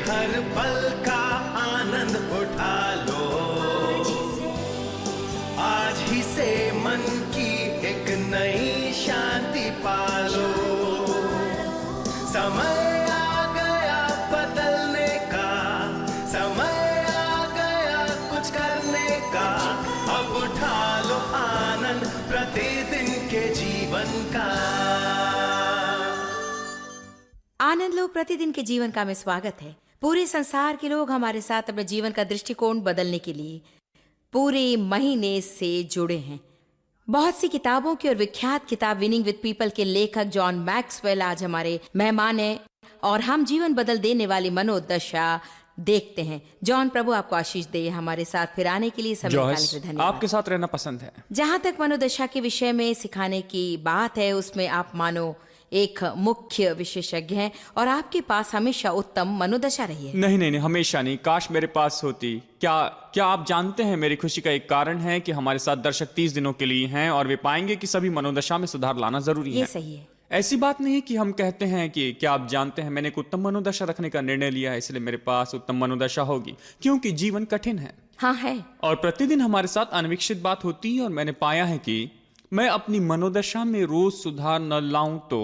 हर पल का आनंद उठा लो, आज ही से मन की एक नई शांति पालो। समय आ गया बदलने का, समय आ गया कुछ करने का, अब उठा लो आनंद प्रतिदिन के जीवन का। आनंद लो प्रतिदिन के जीवन का में स्वागत है। पूरे संसार के लोग हमारे साथ अपने जीवन का दृष्टिकोण बदलने के लिए पूरे महीने से जुड़े हैं। बहुत सी किताबों की और विख्यात किताब विनिंग विद पीपल के लेखक जॉन मैक्सवेल आज हमारे मेहमान हैं और हम जीवन बदल देने वाली मनोदशा देखते हैं। जॉन, प्रभु आपको आशीष दे। हमारे साथ फिर आने के लिए समय निकालने के लिए धन्यवाद। आपके साथ रहना पसंद है। जहां तक मनोदशा के विषय में सिखाने की बात है, उसमें आप मानो एक मुख्य विशेषज्ञ हैं और आपके पास हमेशा उत्तम मनोदशा रही है। नहीं, हमेशा नहीं। काश मेरे पास होती। क्या आप जानते हैं मेरी खुशी का एक कारण है कि हमारे साथ दर्शक 30 दिनों के लिए हैं और वे पाएंगे कि सभी मनोदशा में सुधार लाना जरूरी है। ये सही है। ऐसी बात नहीं है कि हम कहते हैं कि क्या आप जानते हैं मैंने एक उत्तम मनोदशा रखने का निर्णय लिया है, इसलिए मेरे पास उत्तम मनोदशा होगी, क्योंकि जीवन कठिन है। हाँ है। और प्रतिदिन हमारे साथ अनविकसित बात होती है और मैंने पाया है कि मैं अपनी मनोदशा में रोज सुधार न लाऊं तो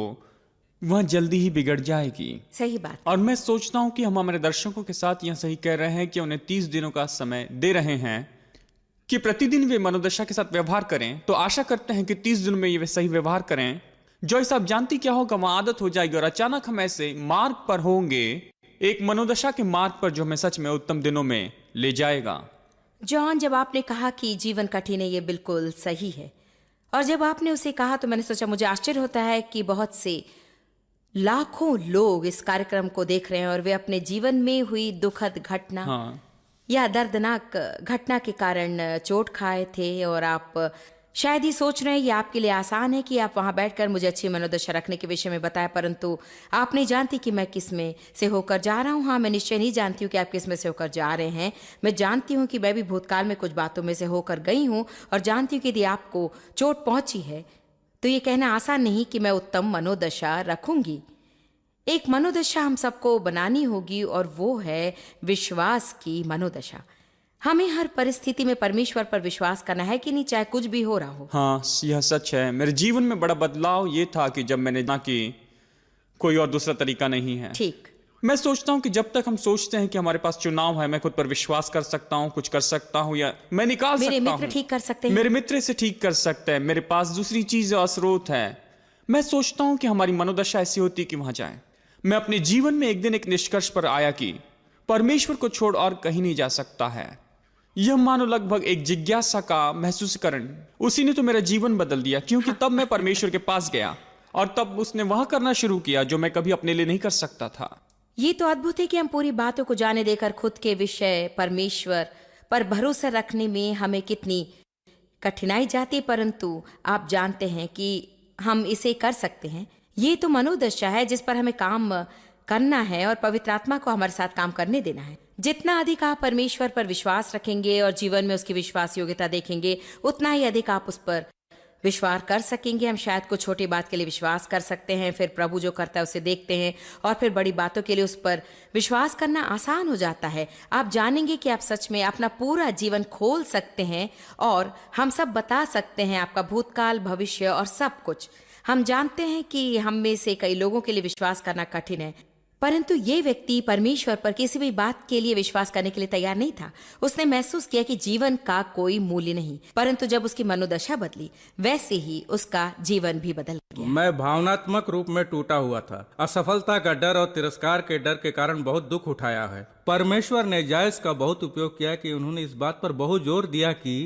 वह जल्दी ही बिगड़ जाएगी। सही बात। और मैं सोचता हूं कि हम हमारे दर्शकों के साथ यह सही कह रहे हैं कि उन्हें 30 दिनों का समय दे रहे हैं कि प्रतिदिन वे मनोदशा के साथ व्यवहार करें। तो आशा करते हैं कि 30 दिनों में ये वे सही व्यवहार करें। जॉयस, आप जानती क्या होगा, वह आदत हो जाएगी और अचानक हम ऐसे मार्ग पर होंगे, एक मनोदशा के मार्ग पर जो हमें सच में उत्तम दिनों में ले जाएगा। जॉन, जब आपने कहा कि जीवन कठिन है, ये बिल्कुल सही है। और जब आपने उसे कहा तो मैंने सोचा, मुझे आश्चर्य होता है कि बहुत से लाखों लोग इस कार्यक्रम को देख रहे हैं और वे अपने जीवन में हुई दुखद घटना या दर्दनाक घटना के कारण चोट खाए थे और आप शायद ही सोच रहे हैं ये आपके लिए आसान है कि आप वहां बैठकर मुझे अच्छी मनोदशा रखने के विषय में बताएं, परंतु आप नहीं जानती कि मैं किस में से होकर जा रहा हूं। हाँ, मैं निश्चय नहीं जानती हूँ कि आप किस में से होकर जा रहे हैं। मैं जानती हूँ कि मैं भी भूतकाल में कुछ बातों में से होकर गई हूँ और जानती हूँ कि यदि आपको चोट पहुंची है तो ये कहना आसान नहीं कि मैं उत्तम मनोदशा रखूंगी। एक मनोदशा हम सबको बनानी होगी और वो है विश्वास की मनोदशा। हमें हर परिस्थिति में परमेश्वर पर विश्वास करना है कि नहीं, चाहे कुछ भी हो रहा हो। हाँ, यह सच है। मेरे जीवन में बड़ा बदलाव ये था कि जब मैंने जाना कि कोई और दूसरा तरीका नहीं है। ठीक। मैं सोचता हूँ कि जब तक हम सोचते हैं कि हमारे पास चुनाव है, मैं खुद पर विश्वास कर सकता हूँ, कुछ कर सकता हूँ या मैं निकाल सकता हूँ, मेरे मित्र ठीक कर सकते हैं, मेरे मित्र इसे ठीक कर सकते हैं, मेरे पास दूसरी चीज और स्रोत है। मैं सोचता हूँ कि हमारी मनोदशा ऐसी होती कि वहां जाए। मैं अपने जीवन में एक दिन एक निष्कर्ष पर आया कि परमेश्वर को छोड़ और कहीं नहीं जा सकता है। यह मानो लगभग एक जिज्ञासा का महसूस करन, उसी ने तो मेरा जीवन बदल दिया, क्योंकि तब मैं परमेश्वर के पास गया और तब उसने वह करना शुरू किया जो मैं कभी अपने लिए नहीं कर सकता था। ये तो अद्भुत है कि हम पूरी बातों को जाने देकर खुद के विषय परमेश्वर पर भरोसा रखने में हमें कितनी कठिनाई जाती, परंतु आप जानते हैं कि हम इसे कर सकते हैं। ये तो मनोदशा है जिस पर हमें काम करना है और पवित्र आत्मा को हमारे साथ काम करने देना है। जितना अधिक आप परमेश्वर पर विश्वास रखेंगे और जीवन में उसकी विश्वास योग्यता देखेंगे, उतना ही अधिक आप उस पर विश्वास कर सकेंगे। हम शायद कुछ छोटी बात के लिए विश्वास कर सकते हैं, फिर प्रभु जो करता है उसे देखते हैं और फिर बड़ी बातों के लिए उस पर विश्वास करना आसान हो जाता है। आप जानेंगे कि आप सच में अपना पूरा जीवन खोल सकते हैं और हम सब बता सकते हैं, आपका भूतकाल, भविष्य और सब कुछ। हम जानते हैं कि हम में से कई लोगों के लिए विश्वास करना कठिन है, परंतु ये व्यक्ति परमेश्वर पर किसी भी बात के लिए विश्वास करने के लिए तैयार नहीं था। उसने महसूस किया कि जीवन का कोई मूल्य नहीं, परंतु जब उसकी मनोदशा बदली, वैसे ही उसका जीवन भी बदल गया। मैं भावनात्मक रूप में टूटा हुआ था। असफलता का डर और तिरस्कार के डर के कारण बहुत दुख उठाया है। परमेश्वर ने जायज का बहुत उपयोग किया कि उन्होंने इस बात पर बहुत जोर दिया कि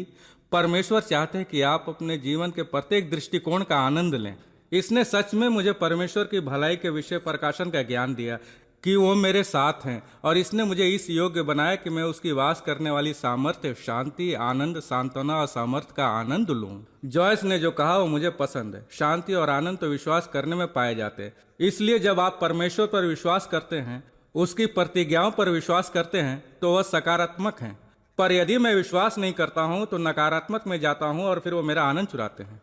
परमेश्वर चाहते हैं कि आप अपने जीवन के प्रत्येक दृष्टिकोण का आनंद लें। इसने सच में मुझे परमेश्वर की भलाई के विषय प्रकाशन का ज्ञान दिया कि वो मेरे साथ हैं और इसने मुझे इस योग्य बनाया कि मैं उसकी वास करने वाली सामर्थ्य, शांति, आनंद, सांत्वना और सामर्थ्य का आनंद लूं। जॉयस ने जो कहा वो मुझे पसंद है। शांति और आनंद तो विश्वास करने में पाए जाते हैं। इसलिए जब आप परमेश्वर पर विश्वास करते हैं, उसकी प्रतिज्ञाओं पर विश्वास करते हैं, तो वह सकारात्मक है। पर यदि मैं विश्वास नहीं करता हूं तो नकारात्मक में जाता हूं और फिर वो मेरा आनंद चुराते हैं।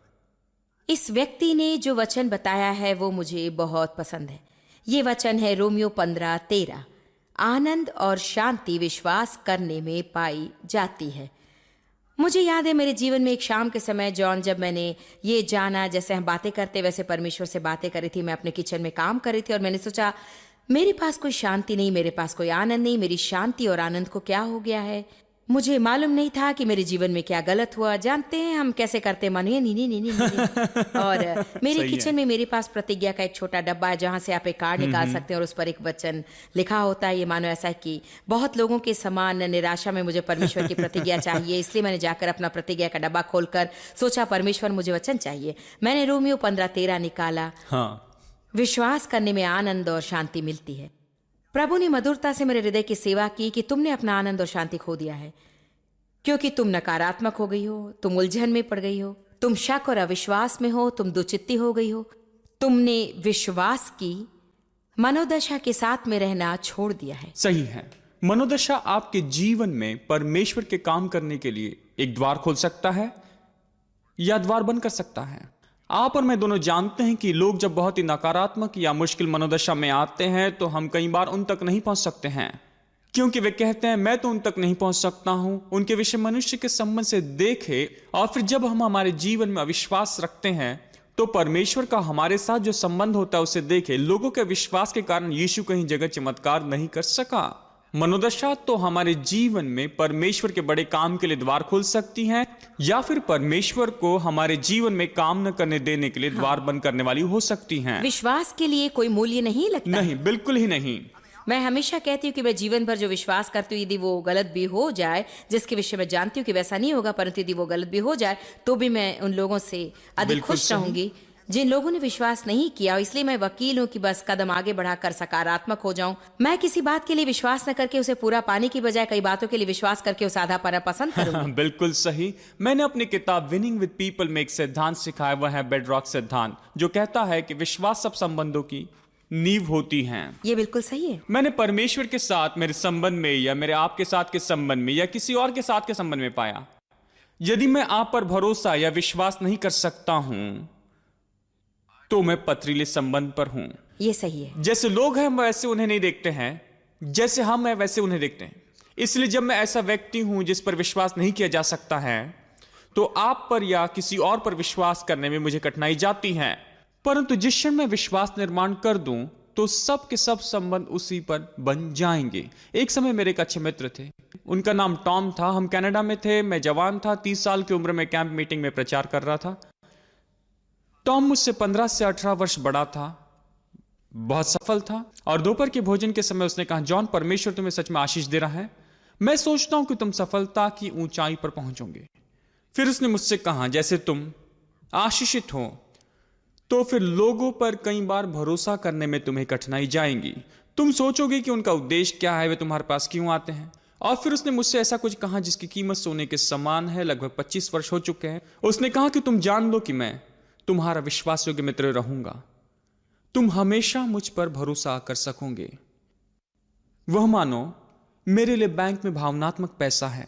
इस व्यक्ति ने जो वचन बताया है वो मुझे बहुत पसंद है। ये वचन है रोमियो 15:13। आनंद और शांति विश्वास करने में पाई जाती है। मुझे याद है मेरे जीवन में एक शाम के समय जॉन, जब मैंने ये जाना, जैसे हम बातें करते वैसे परमेश्वर से बातें कर रही थी, मैं अपने किचन में काम कर रही थी और मैंने सोचा मेरे पास कोई शांति नहीं, मेरे पास कोई आनंद नहीं, मेरी शांति और आनंद को क्या हो गया है। मुझे मालूम नहीं था कि मेरे जीवन में क्या गलत हुआ। जानते हैं हम कैसे करते मानिए नहीं। और मेरे किचन में मेरे पास प्रतिज्ञा का एक छोटा डब्बा है जहां से आप एक कार्ड निकाल सकते हैं और उस पर एक वचन लिखा होता है। ये मानो ऐसा कि बहुत लोगों के समान निराशा में मुझे परमेश्वर की प्रतिज्ञा चाहिए, इसलिए मैंने जाकर अपना प्रतिज्ञा का डब्बा खोलकर सोचा परमेश्वर मुझे वचन चाहिए। मैंने रोमियो 15:13 निकाला। हाँ, विश्वास करने में आनंद और शांति मिलती है। प्रभु ने मधुरता से मेरे हृदय की सेवा की कि तुमने अपना आनंद और शांति खो दिया है, क्योंकि तुम नकारात्मक हो गई हो, तुम उलझन में पड़ गई हो, तुम शक और अविश्वास में हो, तुम दुचित्ती हो गई हो, तुमने विश्वास की मनोदशा के साथ में रहना छोड़ दिया है। सही है। मनोदशा आपके जीवन में परमेश्वर के काम करने के लिए एक द्वार खोल सकता है या द्वार बंद कर सकता है। आप और मैं दोनों जानते हैं कि लोग जब बहुत ही नकारात्मक या मुश्किल मनोदशा में आते हैं तो हम कई बार उन तक नहीं पहुंच सकते हैं, क्योंकि वे कहते हैं मैं तो उन तक नहीं पहुंच सकता हूं, उनके विषय मनुष्य के संबंध से देखे। और फिर जब हम हमारे जीवन में अविश्वास रखते हैं तो परमेश्वर का हमारे साथ जो संबंध होता है उसे देखे। लोगों के विश्वास के कारण यीशु कहीं जगह चमत्कार नहीं कर सका। मनोदशा तो हमारे जीवन में परमेश्वर के बड़े काम के लिए द्वार खोल सकती है या फिर परमेश्वर को हमारे जीवन में काम न करने देने के लिए द्वार बंद करने वाली हो सकती हैं। विश्वास के लिए कोई मूल्य नहीं लगता। नहीं, बिल्कुल ही नहीं। मैं हमेशा कहती हूँ कि मैं जीवन भर जो विश्वास करती हूँ, यदि वो गलत भी हो जाए, जिसके विषय में जानती हूँ कि वैसा नहीं होगा, परंतु यदि वो गलत भी हो जाए तो भी मैं उन लोगों से अधिक बिल्कुल खुश सही। रहूंगी जिन लोगों ने विश्वास नहीं किया। और इसलिए मैं वकील हूँ कि बस कदम आगे बढ़ाकर सकारात्मक हो जाऊं। मैं किसी बात के लिए विश्वास न करके उसे पूरा पाने की बजाय कई बातों के लिए विश्वास करके उसे आधा पाना पसंद करूंगी। बिल्कुल सही। मैंने अपनी किताब विनिंग विद पीपल में एक सिद्धांत सिखाया, वह है बेडरॉक सिद्धांत, जो कहता है कि विश्वास सब संबंधों की नींव होती हैं। ये बिल्कुल सही है। मैंने परमेश्वर के साथ मेरे संबंध में या मेरे आपके साथ के संबंध में या किसी और के साथ के संबंध में पाया, यदि मैं आप पर भरोसा या विश्वास नहीं कर सकता हूं तो मैं पथरीले संबंध पर हूं। ये सही है। जैसे लोग हैं वैसे उन्हें नहीं देखते हैं, जैसे हम हैं वैसे उन्हें देखते हैं। इसलिए जब मैं ऐसा व्यक्ति हूं जिस पर विश्वास नहीं किया जा सकता है तो आप पर या किसी और पर विश्वास करने में मुझे कठिनाई जाती है। परंतु जिस क्षण मैं विश्वास निर्माण कर दूं तो सब के सब संबंध उसी पर बन जाएंगे। एक समय मेरे एक अच्छे मित्र थे, उनका नाम टॉम था। हम कनाडा में थे, मैं जवान था, 30 साल की उम्र में कैंप मीटिंग में प्रचार कर रहा था। टॉम मुझसे 15 से 18 वर्ष बड़ा था, बहुत सफल था। और दोपहर के भोजन के समय उसने कहा, जॉन, परमेश्वर तुम्हें सच में आशीष दे रहा है। मैं सोचता हूं कि तुम सफलता की ऊंचाई पर पहुंचोगे। फिर उसने मुझसे कहा, जैसे तुम आशीषित हो तो फिर लोगों पर कई बार भरोसा करने में तुम्हें कठिनाई जाएंगी। तुम सोचोगे कि उनका उद्देश्य क्या है, वे तुम्हारे पास क्यों आते हैं। और फिर उसने मुझसे ऐसा कुछ कहा जिसकी कीमत सोने के समान है। लगभग 25 वर्ष हो चुके हैं। उसने कहा कि तुम जान लो कि मैं तुम्हारा विश्वास योग्य मित्र रहूंगा, तुम हमेशा मुझ पर भरोसा कर सकोगे। वह मानो मेरे लिए बैंक में भावनात्मक पैसा है।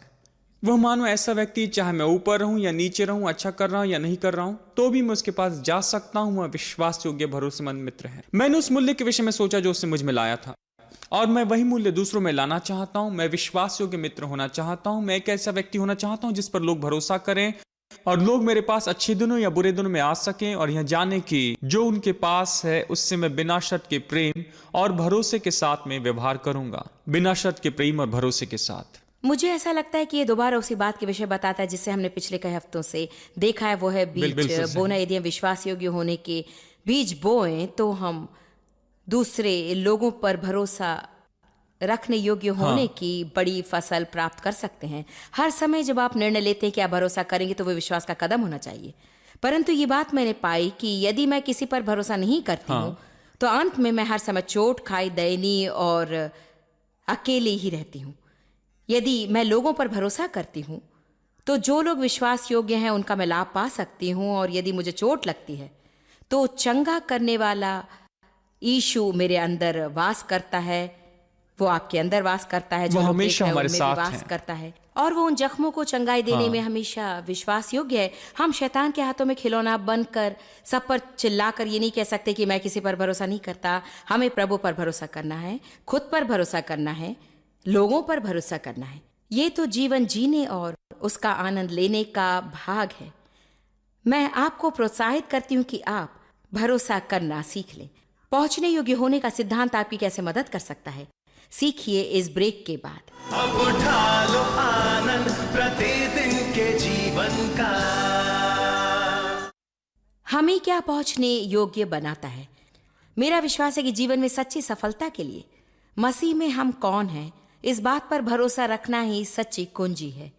वह मानो ऐसा व्यक्ति, चाहे मैं ऊपर रहूं या नीचे रहूं, अच्छा कर रहा हूं या नहीं कर रहा हूं, तो भी मैं उसके पास जा सकता हूं। वह विश्वास योग्य भरोसेमंद मित्र है। मैंने उस मूल्य के विषय में सोचा जो उसने मुझ में लाया था, और मैं वही मूल्य दूसरों में लाना चाहता हूं। मैं विश्वास योग्य मित्र होना चाहता हूं। मैं एक ऐसा व्यक्ति होना चाहता हूं जिस पर लोग भरोसा करें और लोग मेरे पास अच्छे दिनों या बुरे दिनों में आ सकें और यह जाने कि जो उनके पास है उससे मैं बिना शर्त के प्रेम और भरोसे के साथ में व्यवहार करूंगा। बिना शर्त के प्रेम और भरोसे के साथ। मुझे ऐसा लगता है कि ये दोबारा उसी बात के विषय बताता है जिससे हमने पिछले कई हफ्तों से देखा है, वो है बीज बोना। यदि हम विश्वास योग्य होने के बीज बोएं तो हम दूसरे लोगों पर भरोसा रखने योग्य होने की बड़ी फसल प्राप्त कर सकते हैं। हर समय जब आप निर्णय लेते हैं कि आप भरोसा करेंगे तो वो विश्वास का कदम होना चाहिए। परंतु ये बात मैंने पाई कि यदि मैं किसी पर भरोसा नहीं करती हूँ तो अंत में मैं हर समय चोट खाई, दयनीय और अकेली ही रहती हूँ। यदि मैं लोगों पर भरोसा करती हूँ तो जो लोग विश्वास योग्य हैं उनका मैं लाभ पा सकती हूँ। और यदि मुझे चोट लगती है तो चंगा करने वाला यीशु मेरे अंदर वास करता है। वो आपके अंदर वास करता है, जो वो लोग हमेशा देख रहे हैं हमारे उनमें साथ भी वास है। करता है। और वो उन जख्मों को चंगाई देने में हमेशा विश्वास योग्य है। हम शैतान के हाथों में खिलौना बनकर सब पर चिल्लाकर ये नहीं कह सकते कि मैं किसी पर भरोसा नहीं करता। हमें प्रभु पर भरोसा करना है, खुद पर भरोसा करना है, लोगों पर भरोसा करना है। ये तो जीवन जीने और उसका आनंद लेने का भाग है। मैं आपको प्रोत्साहित करती हूँ कि आप भरोसा करना सीख लें। पहुंचने योग्य होने का सिद्धांत आपकी कैसे मदद कर सकता है, सीखिए इस ब्रेक के बाद। अब उठा लो आनंद प्रतिदिन के जीवन का। हमें क्या पहुंचने योग्य बनाता है? मेरा विश्वास है कि जीवन में सच्ची सफलता के लिए मसीह में हम कौन हैं, इस बात पर भरोसा रखना ही सच्ची कुंजी है।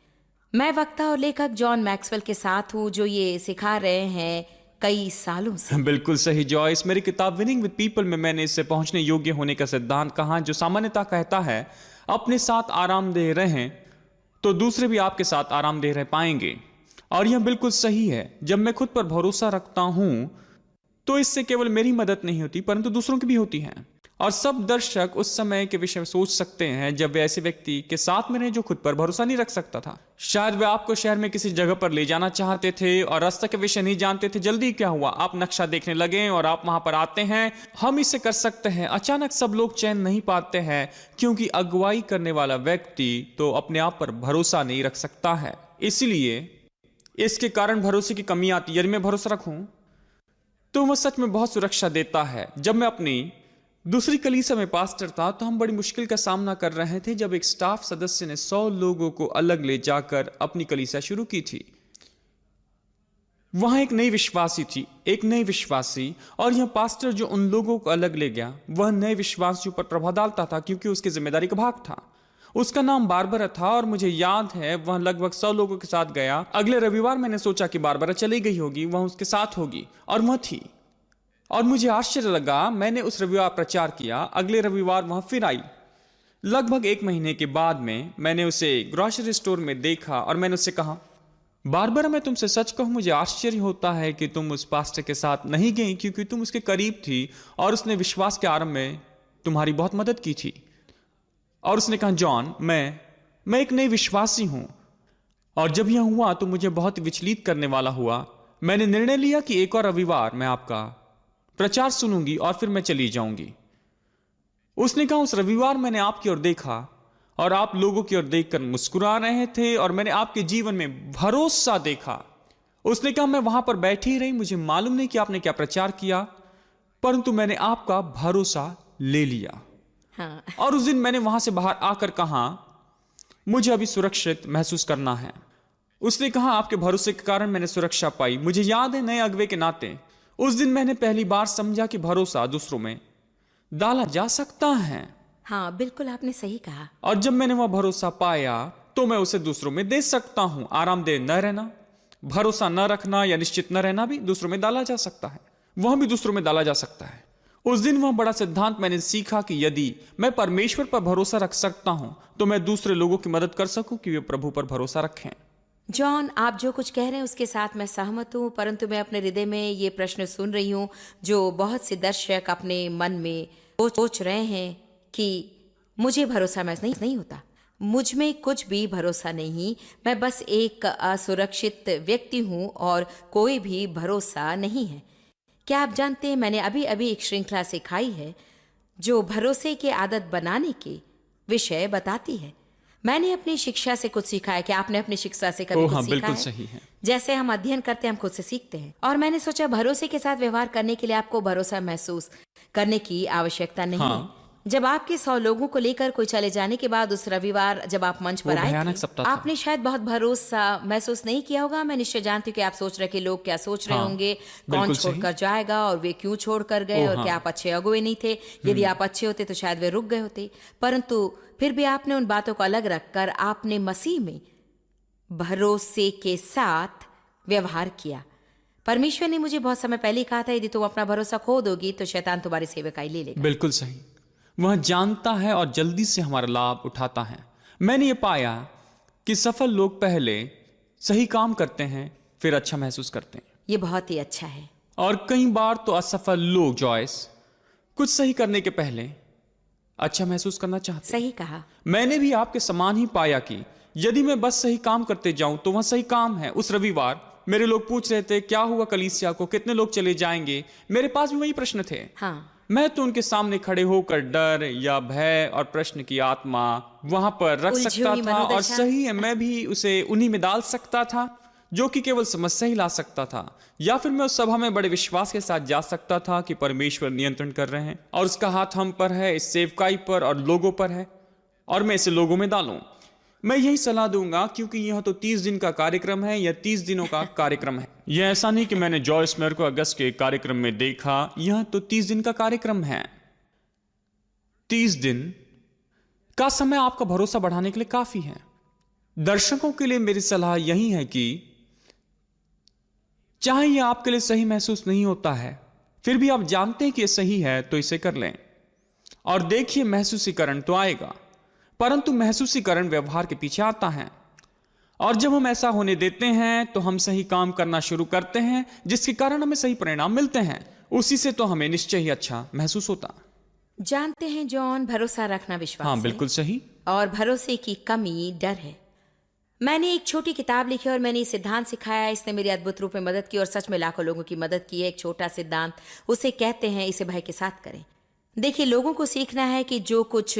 मैं वक्ता और लेखक जॉन मैक्सवेल के साथ हूँ, जो ये सिखा रहे हैं कई सालों से। बिल्कुल सही जॉयस। मेरी किताब विनिंग विद पीपल में मैंने इससे पहुंचने योग्य होने का सिद्धांत कहा, जो सामान्यतः कहता है अपने साथ आरामदेह रहें तो दूसरे भी आपके साथ आरामदेह रह पाएंगे। और यह बिल्कुल सही है। जब मैं खुद पर भरोसा रखता हूं तो इससे केवल मेरी मदद नहीं होती परंतु दूसरों की भी होती है। और सब दर्शक उस समय के विषय में सोच सकते हैं जब वे ऐसे व्यक्ति के साथ में रहे जो खुद पर भरोसा नहीं रख सकता था। शायद वे आपको शहर में किसी जगह पर ले जाना चाहते थे और रास्ता के विषय नहीं जानते थे। जल्दी क्या हुआ, आप नक्शा देखने लगे और आप वहां पर आते हैं। हम इसे कर सकते हैं। अचानक सब लोग चैन नहीं पाते हैं क्योंकि अगुवाई करने वाला व्यक्ति तो अपने आप पर भरोसा नहीं रख सकता है। इसलिए इसके कारण भरोसे की कमी आती है। यदि मैं भरोसा रखूं तो वह सच में बहुत सुरक्षा देता है। जब मैं अपनी दूसरी कलीसिया में पास्टर था तो हम बड़ी मुश्किल का सामना कर रहे थे जब एक स्टाफ सदस्य ने 100 लोगों को अलग ले जाकर अपनी कलीसिया शुरू की थी। वहां एक नई विश्वासी और यह पास्टर जो उन लोगों को अलग ले गया वह नए विश्वासियों पर प्रभाव डालता था क्योंकि उसकी जिम्मेदारी का भाग था। उसका नाम बारबरा था और मुझे याद है वह लगभग 100 लोगों के साथ गया। अगले रविवार मैंने सोचा कि बारबरा चली गई होगी, वह उसके साथ होगी, और वह थी। और मुझे आश्चर्य लगा। मैंने उस रविवार प्रचार किया। अगले रविवार वह फिर आई। लगभग 1 महीने के बाद में मैंने उसे ग्रोसरी स्टोर में देखा और मैंने उससे कहा, बारबरा मैं तुमसे सच कहूं, मुझे आश्चर्य होता है कि तुम उस पास्टर के साथ नहीं गई क्योंकि तुम उसके करीब थी और उसने विश्वास के आरंभ में तुम्हारी बहुत मदद की थी। और उसने कहा, जॉन मैं एक नई विश्वासी हूं और जब यह हुआ तो मुझे बहुत विचलित करने वाला हुआ। मैंने निर्णय लिया कि एक और रविवार मैं आपका प्रचार सुनूंगी और फिर मैं चली जाऊंगी। उसने कहा, उस रविवार मैंने आपकी ओर देखा और आप लोगों की ओर देखकर मुस्कुरा रहे थे और मैंने आपके जीवन में भरोसा देखा। उसने कहा, मैं वहां पर बैठी ही रही, मुझे मालूम नहीं कि आपने क्या प्रचार किया परंतु मैंने आपका भरोसा ले लिया। हाँ। और उस दिन मैंने वहां से बाहर आकर कहा, मुझे अभी सुरक्षित महसूस करना है। उसने कहा, आपके भरोसे के कारण मैंने सुरक्षा पाई। मुझे याद है नए अगुवे के नाते उस दिन मैंने पहली बार समझा कि भरोसा दूसरों में डाला जा सकता है। हाँ, बिल्कुल आपने सही कहा। और जब मैंने वह भरोसा पाया तो मैं उसे दूसरों में दे सकता हूं। आरामदेह न रहना, भरोसा न रखना या निश्चित न रहना भी दूसरों में डाला जा सकता है। वह भी दूसरों में डाला जा सकता है। उस दिन वह बड़ा सिद्धांत मैंने सीखा कि यदि मैं परमेश्वर पर भरोसा रख सकता हूं तो मैं दूसरे लोगों की मदद कर सकूं कि वे प्रभु पर भरोसा रखें। जॉन, आप जो कुछ कह रहे हैं उसके साथ मैं सहमत हूँ, परंतु मैं अपने हृदय में ये प्रश्न सुन रही हूँ जो बहुत से दर्शक अपने मन में सोच रहे हैं कि मुझे भरोसा महसूस नहीं होता, मुझ में कुछ भी भरोसा नहीं, मैं बस एक असुरक्षित व्यक्ति हूँ और कोई भी भरोसा नहीं है। क्या आप जानते हैं, मैंने अभी अभी एक श्रृंखला सिखाई है जो भरोसे की आदत बनाने के विषय बताती है। मैंने अपनी शिक्षा से कुछ सीखा है। क्या आपने अपनी शिक्षा से कभी कुछ हाँ, सीखा बिल्कुल है? सही है। जैसे हम अध्ययन करते हैं, हम खुद से सीखते हैं। और मैंने सोचा भरोसे के साथ व्यवहार करने के लिए आपको भरोसा महसूस करने की आवश्यकता नहीं है। जब आपके 100 लोगों को लेकर कोई चले जाने के बाद उस रविवार जब आप मंच पर आए थे, आपने शायद बहुत भरोसा महसूस नहीं किया होगा। मैं निश्चय जानती हूँ कि आप सोच रहे कि लोग क्या सोच रहे होंगे, कौन छोड़कर जाएगा और वे क्यों छोड़ कर गए, और क्या आप अच्छे अगुवे नहीं थे। यदि आप अच्छे होते तो शायद वे रुक गए होते, परंतु फिर भी आपने उन बातों को अलग रखकर आपने मसीह में भरोसे के साथ व्यवहार किया। परमेश्वर ने मुझे बहुत समय पहले कहा था, यदि तुम अपना भरोसा खो दोगी तो शैतान तुम्हारी सेवकाई ले लेगा। बिल्कुल सही। वह जानता है और जल्दी से हमारा लाभ उठाता है। मैंने ये पाया कि सफल लोग पहले सही काम करते हैं फिर अच्छा महसूस करते हैं। ये बहुत ही अच्छा है। और कई बार तो असफल लोग जॉयस कुछ सही करने के पहले अच्छा महसूस करना चाहते हैं। सही कहा। मैंने भी आपके समान ही पाया कि यदि मैं बस सही काम करते जाऊं तो वह सही काम है। उस रविवार मेरे लोग पूछ रहे थे क्या हुआ कलीसिया को, कितने लोग चले जाएंगे। मेरे पास भी वही प्रश्न थे। हाँ, मैं तो उनके सामने खड़े होकर डर या भय और प्रश्न की आत्मा वहां पर रख उलझी सकता हुई था, और मनोदशा। सही है मैं भी उसे उन्हीं में डाल सकता था जो कि केवल समस्या ही ला सकता था, या फिर मैं उस सभा में बड़े विश्वास के साथ जा सकता था कि परमेश्वर नियंत्रण कर रहे हैं और उसका हाथ हम पर है, इस सेवकाई पर और लोगों पर है, और मैं इसे लोगों में डालूं। मैं यही सलाह दूंगा क्योंकि यह तो 30 दिन का कार्यक्रम है या 30 दिनों का कार्यक्रम है। यह ऐसा नहीं कि मैंने जॉयस मेयर को अगस्त के कार्यक्रम में देखा, यह तो 30 दिन का कार्यक्रम है। 30 दिन का समय आपका भरोसा बढ़ाने के लिए काफी है। दर्शकों के लिए मेरी सलाह यही है कि चाहे यह आपके लिए सही महसूस नहीं होता है, फिर भी आप जानते हैं कि यह सही है तो इसे कर लें। और देखिए, महसूसीकरण तो आएगा, परंतु महसूसीकरण व्यवहार के पीछे आता है, और जब हम ऐसा होने देते हैं तो हम सही काम करना शुरू करते हैं, जिसके कारण हमें सही परिणाम मिलते हैं। उसी से तो हमें निश्चय ही अच्छा महसूस होता। जानते हैं जॉन, भरोसा रखना विश्वास हाँ, है, बिल्कुल सही। और भरोसे की कमी डर है। मैंने एक छोटी किताब लिखी और मैंने ये सिद्धांत सिखाया। इसने मेरी अद्भुत रूप में मदद की और सच में लाखों लोगों की मदद की है। एक छोटा सिद्धांत, उसे कहते हैं इसे भय के साथ करें। देखिए, लोगों को सीखना है कि जो कुछ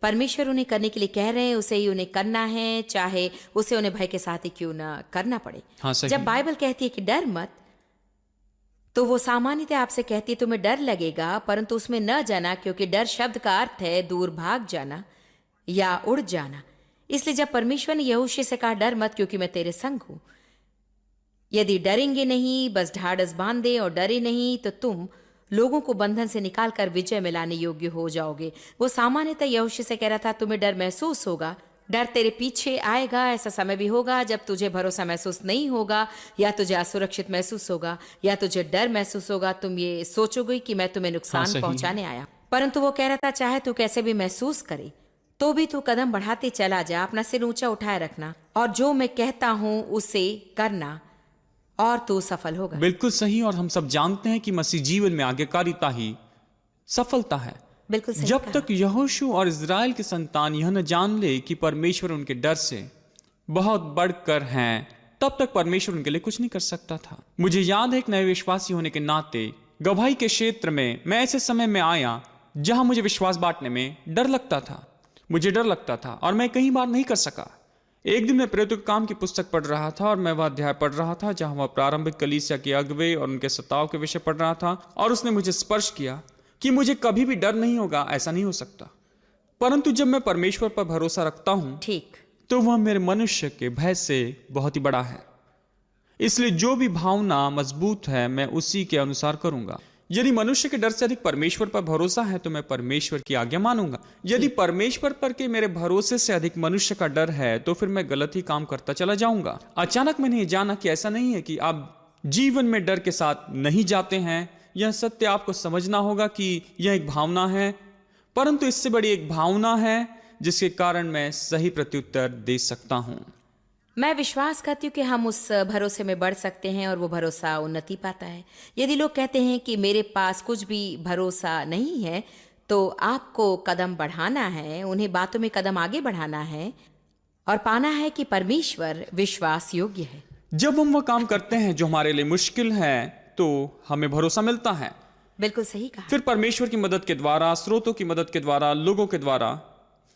परमेश्वर उन्हें करने के लिए कह रहे हैं उसे ही उन्हें करना है, चाहे उसे उन्हें भय के साथ ही क्यों ना करना पड़े। हाँ, सही। जब बाइबल कहती है कि डर मत, तो वो सामान्यतः आपसे कहती है तुम्हें डर लगेगा, परंतु उसमें न जाना, क्योंकि डर शब्द का अर्थ है दूर भाग जाना या उड़ जाना। इसलिए जब परमेश्वर ने यहोशू से कहा डर मत क्योंकि मैं तेरे संग हूं, यदि डरेंगे नहीं, बस ढाढ़स बांधे और डरे नहीं, तो तुम लोगों को बंधन से निकालकर विजय में लाने योग्य हो जाओगे। वो सामान्यतः यहोशू से कह रहा था तुम्हें डर महसूस होगा, डर तेरे पीछे आएगा। ऐसा समय भी होगा जब तुझे भरोसा महसूस नहीं होगा, या तुझे असुरक्षित महसूस होगा, या तुझे डर महसूस होगा। तुम ये सोचोगे कि मैं तुम्हें नुकसान सही है। पहुंचाने आया। परंतु वो कह रहा था चाहे तू कैसे भी महसूस करे तो भी तू कदम बढ़ाते चला जा, अपना सिर ऊंचा उठाए रखना और जो मैं कहता हूं उसे करना, और तू सफल होगा। बिल्कुल सही। और हम सब जानते हैं कि मसीह जीवन में आज्ञाकारिता ही सफलता है। बिल्कुल सही जब कहा। तक यहोशू और इज़राइल के संतान यह न जान ले कि परमेश्वर उनके डर से बहुत बढ़कर हैं, तब तक परमेश्वर उनके लिए कुछ नहीं कर सकता था। मुझे याद है, एक नए विश्वासी होने के नाते गवाही के क्षेत्र में मैं ऐसे समय में आया जहां मुझे विश्वास बांटने में डर लगता था। मुझे डर लगता था और मैं कई बार नहीं कर सका। एक दिन मैं प्रेरितों के काम की पुस्तक पढ़ रहा था और मैं वह अध्याय पढ़ रहा था जहां वह प्रारंभिक कलीसिया के अगुवे और उनके सताव के विषय पढ़ रहा था, और उसने मुझे स्पर्श किया कि मुझे कभी भी डर नहीं होगा, ऐसा नहीं हो सकता। परंतु जब मैं परमेश्वर पर भरोसा रखता हूं, ठीक, तो वह मेरे मनुष्य के भय से बहुत ही बड़ा है। इसलिए जो भी भावना मजबूत है मैं उसी के अनुसार करूंगा। यदि मनुष्य के डर से अधिक परमेश्वर पर भरोसा है तो मैं परमेश्वर की आज्ञा मानूंगा। यदि परमेश्वर पर के मेरे भरोसे से अधिक मनुष्य का डर है तो फिर मैं गलत ही काम करता चला जाऊंगा। अचानक मैंने ये जाना कि ऐसा नहीं है कि आप जीवन में डर के साथ नहीं जाते हैं। यह सत्य आपको समझना होगा कि यह एक भावना है, परंतु इससे बड़ी एक भावना है जिसके कारण मैं सही प्रत्युत्तर दे सकता हूं। मैं विश्वास करती हूँ कि हम उस भरोसे में बढ़ सकते हैं और वो भरोसा उन्नति पाता है। यदि लोग कहते हैं कि मेरे पास कुछ भी भरोसा नहीं है, तो आपको कदम बढ़ाना है, उन्हें बातों में कदम आगे बढ़ाना है और पाना है कि परमेश्वर विश्वास योग्य है। जब हम वह काम करते हैं जो हमारे लिए मुश्किल है तो हमें भरोसा मिलता है। बिल्कुल सही कहा। फिर परमेश्वर की मदद के द्वारा, स्रोतों की मदद के द्वारा, लोगों के द्वारा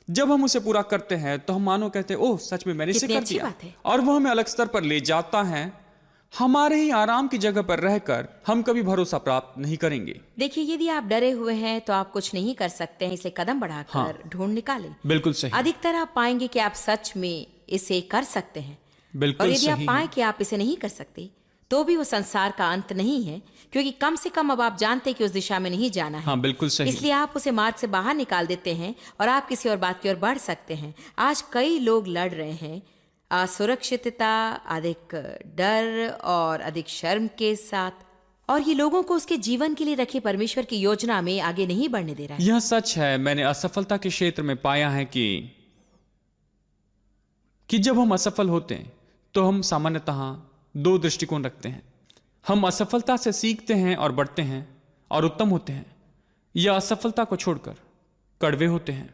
जब हम उसे पूरा करते हैं तो हम मानो कहते हैं ओह सच में मैंने इसे कितनी कर अच्छी दिया, बात है। और वह हमें अलग स्तर पर ले जाता है। हमारे ही आराम की जगह पर रहकर हम कभी भरोसा प्राप्त नहीं करेंगे। देखिए, यदि आप डरे हुए हैं तो आप कुछ नहीं कर सकते हैं, इसलिए कदम बढ़ाकर ढूंढ निकालें। बिल्कुल सही। अधिकतर आप पाएंगे कि आप सच में इसे कर सकते हैं। बिल्कुल और यदि आप सही पाएं है। कि आप इसे नहीं कर सकते तो भी वो संसार का अंत नहीं है, क्योंकि कम से कम अब आप जानते हैं कि उस दिशा में नहीं जाना है। हाँ, बिल्कुल सही। इसलिए आप उसे मार्ग से बाहर निकाल देते हैं और आप किसी और बात की ओर बढ़ सकते हैं। आज कई लोग लड़ रहे हैं असुरक्षितता, अधिक डर और अधिक शर्म के साथ, और ये लोगों को उसके जीवन के लिए रखी परमेश्वर की योजना में आगे नहीं बढ़ने दे रहा है। यह सच है। मैंने असफलता के क्षेत्र में पाया है कि जब हम असफल होते हैं तो हम सामान्यतः दो दृष्टिकोण रखते हैं। हम असफलता से सीखते हैं और बढ़ते हैं और उत्तम होते हैं, या असफलता को छोड़कर कड़वे होते हैं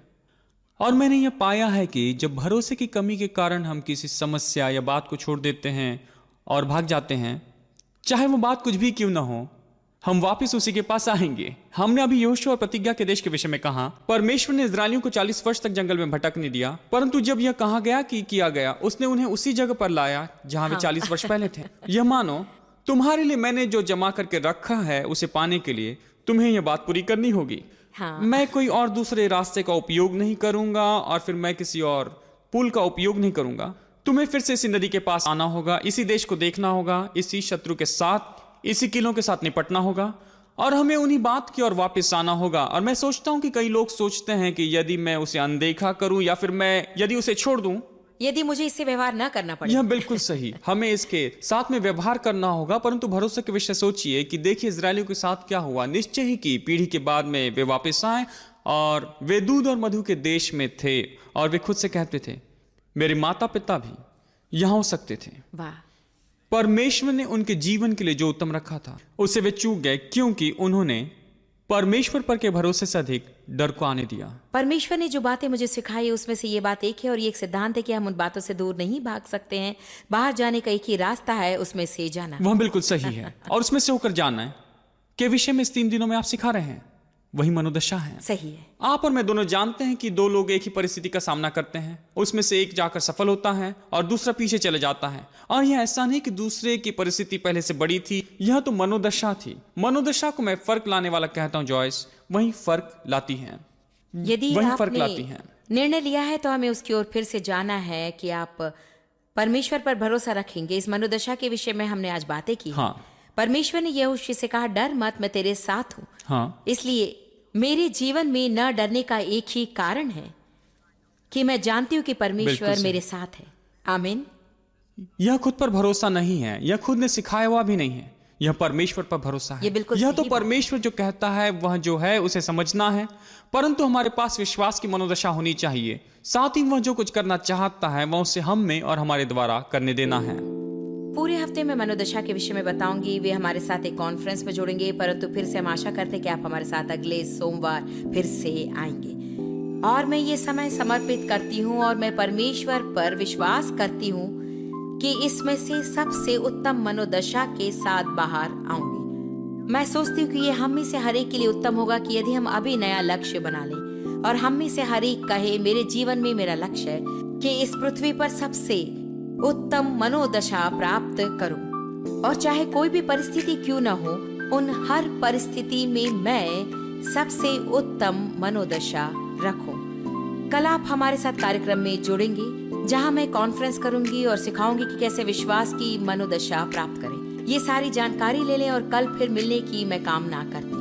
और मैंने यह पाया है कि जब भरोसे की कमी के कारण हम किसी समस्या या बात को छोड़ देते हैं और भाग जाते हैं, चाहे वो बात कुछ भी क्यों ना हो, हम वापस उसी के पास आएंगे। हमने अभी यहोशू और प्रतिज्ञा के देश के विषय में कहा, परमेश्वर ने इस्राएलियों को 40 वर्ष तक जंगल में भटकने दिया, परंतु जब यह कहा गया कि किया गया, उसने उन्हें उसी जगह पर लाया जहां वे 40 वर्ष पहले थे। यह मानो तुम्हारे लिए मैंने जो जमा करके रखा है उसे पाने के लिए तुम्हें यह बात पूरी करनी होगी। हाँ। मैं कोई और दूसरे रास्ते का उपयोग नहीं करूंगा और फिर मैं किसी और पुल का उपयोग नहीं करूंगा। तुम्हें फिर से इसी नदी के पास आना होगा, इसी देश को देखना होगा, इसी शत्रु के साथ, इसी किलों के साथ निपटना होगा और हमें उन्हीं बात की ओर वापस आना होगा। और मैं सोचता हूं कि कई लोग सोचते हैं कि यदि मैं उसे अनदेखा करूं या फिर मैं यदि उसे छोड़ दूं, यदि मुझे इससे व्यवहार न करना पड़े। यह बिल्कुल सही, हमें इसके साथ में व्यवहार करना होगा। परंतु भरोसे के विषय सोचिए कि देखिए इजरायलियों के साथ क्या हुआ। निश्चय ही की पीढ़ी के बाद में वे वापस आए और वे दूध और मधु के देश में थे और वे खुद से कहते थे मेरे माता पिता भी यहां हो सकते थे। वाह। परमेश्वर ने उनके जीवन के लिए जो उत्तम रखा था उसे वे चूक गए, क्योंकि उन्होंने परमेश्वर पर के भरोसे से अधिक डर को आने दिया। परमेश्वर ने जो बातें मुझे सिखाई उसमें से ये बात एक है और ये एक सिद्धांत है कि हम उन बातों से दूर नहीं भाग सकते हैं। बाहर जाने का एक ही रास्ता है, उसमें से जाना। वह बिल्कुल सही है और उसमें से होकर जाना है के विषय में इस 3 दिनों में आप सिखा रहे हैं, वही मनोदशा है। सही है। आप और मैं दोनों जानते हैं कि 2 लोग एक ही परिस्थिति का सामना करते हैं, उसमें से एक जाकर सफल होता है और दूसरा पीछे चले जाता है। और यह ऐसा नहीं कि दूसरे की परिस्थिति पहले से बड़ी थी, यह तो मनोदशा थी। मनोदशा को मैं फर्क लाने वाला कहता हूं जॉयस, वही फर्क लाती है। यदि वही फर्क लाती आपने हैं। निर्णय लिया है तो हमें उसकी ओर फिर से जाना है कि आप परमेश्वर पर भरोसा रखेंगे। इस मनोदशा के विषय में हमने आज बातें की। हाँ। परमेश्वर ने यहोशू से कहा डर मत, मैं तेरे साथ हूं। हाँ। इसलिए मेरे जीवन में न डरने का एक ही कारण है कि मैं जानती हूं कि परमेश्वर बिल्कुल मेरे साथ है। आमीन। यह खुद पर भरोसा नहीं है, यह खुद ने सिखाया हुआ भी नहीं है, यह परमेश्वर पर भरोसा है। यह बिल्कुल यह सही तो बात। परमेश्वर जो कहता है वह जो है उसे समझना है, परंतु हमारे पास विश्वास की मनोदशा होनी चाहिए। साथ ही वह जो कुछ करना चाहता है वह उसे हम में और हमारे द्वारा करने देना है। पूरे हफ्ते में मनोदशा के विषय में बताऊंगी। वे हमारे साथ एक कॉन्फ्रेंस में जुड़ेंगे, परंतु फिर से हम आशा करते हैं कि आप हमारे साथ अगले सोमवार फिर से आएंगे। और मैं ये समय समर्पित करती हूँ और मैं परमेश्वर पर विश्वास करती हूँ कि इसमें से सबसे उत्तम मनोदशा के साथ बाहर आऊंगी। मैं सोचती हूँ कि ये हम में से हर एक के लिए उत्तम होगा कि यदि हम अभी नया लक्ष्य बना लें और हम में से हर एक कहे मेरे जीवन में मेरा लक्ष्य है कि इस पृथ्वी पर सबसे उत्तम मनोदशा प्राप्त करूं, और चाहे कोई भी परिस्थिति क्यों न हो, उन हर परिस्थिति में मैं सबसे उत्तम मनोदशा रखूं। कल आप हमारे साथ कार्यक्रम में जुड़ेंगे जहां मैं कॉन्फ्रेंस करूंगी और सिखाऊंगी कि कैसे विश्वास की मनोदशा प्राप्त करें। ये सारी जानकारी ले लें और कल फिर मिलने की मैं कामना करती हूं।